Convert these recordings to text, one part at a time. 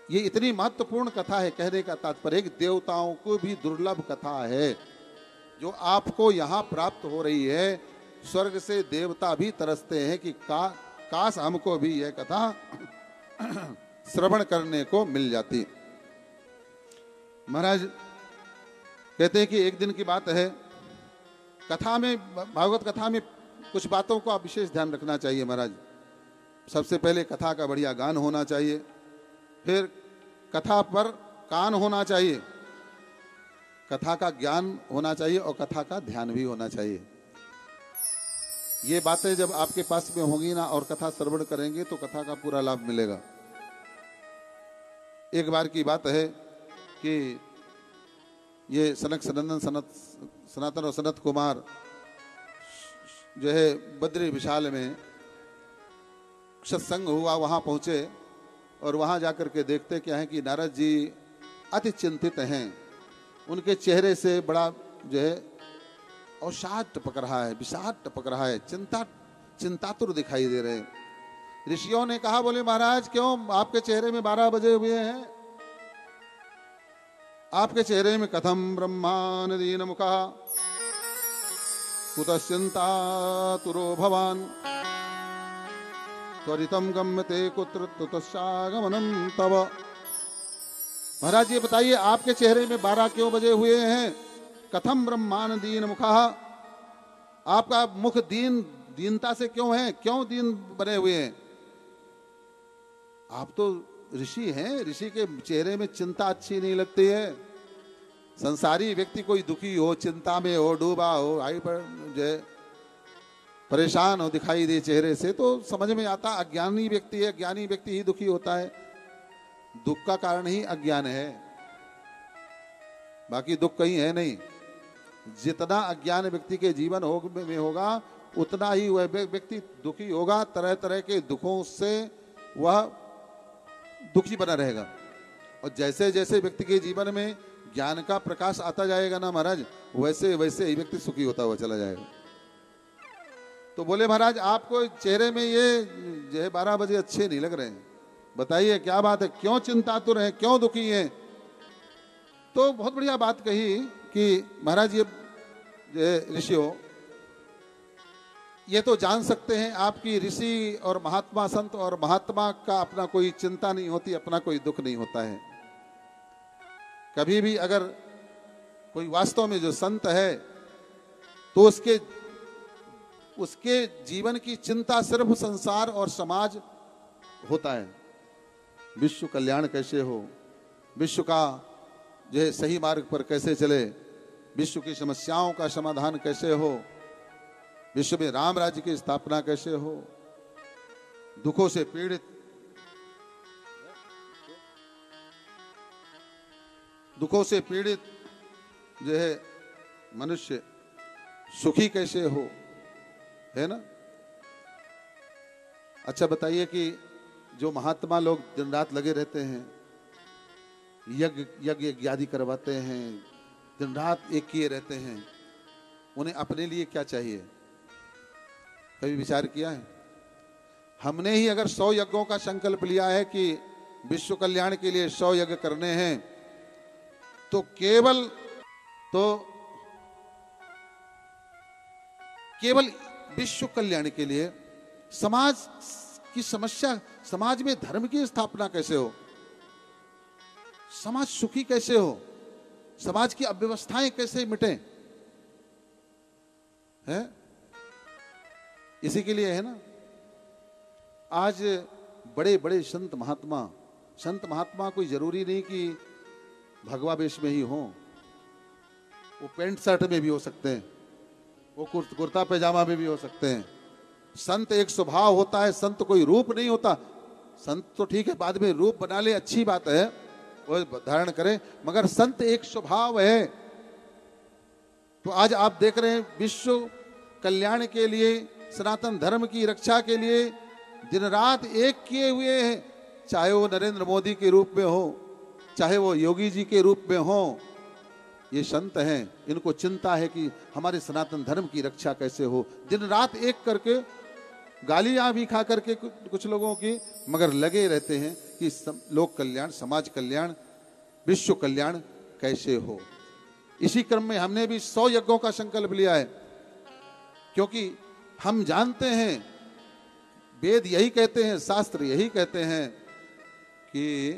ये इतनी महत्वपूर्ण कथा है, कहने का तात्पर्य कि देवताओं को भी दुर्लभ कथा है जो आपको यहाँ प्राप्त हो रही है। स्वर्ग से देवता भी तरसते हैं कि काश हमको भी यह कथा श्रवण करने को मिल जाती। महाराज कहते हैं कि एक दिन की बात है, कथा में, भागवत कथा में कुछ बातों को आप विशेष ध्यान रखना चाहिए महाराज। सबसे पहले कथा का बढ़िया गान होना चाहिए, फिर कथा पर कान होना चाहिए, कथा का ज्ञान होना चाहिए और कथा का ध्यान भी होना चाहिए। ये बातें जब आपके पास में होंगी ना और कथा श्रवण करेंगे तो कथा का पूरा लाभ मिलेगा। एक बार की बात है कि ये सनातन और सनत कुमार जो है बद्री विशाल में सत्संग हुआ, वहां पहुंचे और वहां जाकर के देखते क्या है कि नारद जी अति चिंतित हैं। उनके चेहरे से बड़ा जो है अवसाद टपक रहा है, विषाद टपक रहा है, चिंतातुर दिखाई दे रहे। ऋषियों ने कहा, बोले महाराज क्यों आपके चेहरे में 12 बजे हुए हैं? आपके चेहरे में कथम ब्रह्मान दीन मुखा कुतश्चिंतातुरो भवान त्वरितम गम्यते कुत्र तुतश्चागमनम तव। महाराज ये बताइए आपके चेहरे में 12 क्यों बजे हुए हैं? कथम ब्रह्मान दीन मुखा, आपका मुख दीनता से क्यों है, क्यों दीन बने हुए हैं? आप तो ऋषि हैं, ऋषि के चेहरे में चिंता अच्छी नहीं लगती है। संसारी व्यक्ति कोई दुखी हो, चिंता में हो, डूबा हो, आई पर जो परेशान हो दिखाई दे चेहरे से तो समझ में आता अज्ञानी व्यक्ति है, ज्ञानी व्यक्ति ही दुखी होता है। दुख का कारण ही अज्ञान है, बाकी दुख कहीं है नहीं। जितना अज्ञान व्यक्ति के जीवन में होगा उतना ही वह व्यक्ति दुखी होगा, तरह तरह के दुखों से वह दुखी बना रहेगा। और जैसे जैसे व्यक्ति के जीवन में ज्ञान का प्रकाश आता जाएगा ना महाराज, वैसे वैसे ही व्यक्ति सुखी होता हुआ चला जाएगा। तो बोले महाराज आपको चेहरे में ये जो है 12 बजे अच्छे नहीं लग रहे हैं, बताइए क्या बात है, क्यों चिंतातुर हैं, क्यों दुखी हैं? तो बहुत बढ़िया बात कही कि महाराज ये ऋषियों, ये तो जान सकते हैं आपकी ऋषि और महात्मा, संत और महात्मा का अपना कोई चिंता नहीं होती, अपना कोई दुख नहीं होता है। कभी भी अगर कोई वास्तव में जो संत है तो उसके जीवन की चिंता सिर्फ संसार और समाज होता है। विश्व कल्याण कैसे हो, विश्व का जो है सही मार्ग पर कैसे चले, विश्व की समस्याओं का समाधान कैसे हो, विश्व में राम राज्य की स्थापना कैसे हो, दुखों से पीड़ित जो है मनुष्य सुखी कैसे हो, है ना। अच्छा बताइए कि जो महात्मा लोग दिन रात लगे रहते हैं, यज्ञ आदि करवाते हैं, दिन रात एक किए रहते हैं, उन्हें अपने लिए क्या चाहिए? कभी विचार किया है? हमने ही अगर 100 यज्ञों का संकल्प लिया है कि विश्व कल्याण के लिए 100 यज्ञ करने हैं, तो केवल विश्व कल्याण के लिए समाज की समस्या, समाज में धर्म की स्थापना कैसे हो, समाज सुखी कैसे हो, समाज की अव्यवस्थाएं कैसे मिटें, है? इसी के लिए है ना आज बड़े बड़े संत महात्मा कोई जरूरी नहीं कि भगवा वेश में ही हो, वो पैंट शर्ट में भी हो सकते हैं, वो कुर्ता पैजामा में भी हो सकते हैं। संत एक स्वभाव होता है, संत कोई रूप नहीं होता। संत तो ठीक है बाद में रूप बना ले, अच्छी बात है, वो धारण करे, मगर संत एक स्वभाव है। तो आज आप देख रहे हैं विश्व कल्याण के लिए, सनातन धर्म की रक्षा के लिए दिन रात एक किए हुए हैं, चाहे वो नरेंद्र मोदी के रूप में हो, चाहे वो योगी जी के रूप में हो। ये संत हैं, इनको चिंता है कि हमारे सनातन धर्म की रक्षा कैसे हो। दिन रात एक करके गालियां भी खा करके कुछ लोगों की, मगर लगे रहते हैं कि लोक कल्याण, समाज कल्याण, विश्व कल्याण कैसे हो। इसी क्रम में हमने भी 100 यज्ञों का संकल्प लिया है, क्योंकि हम जानते हैं, वेद यही कहते हैं, शास्त्र यही कहते हैं कि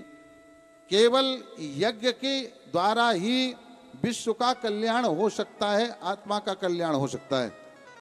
केवल यज्ञ के द्वारा ही विश्व का कल्याण हो सकता है, आत्मा का कल्याण हो सकता है।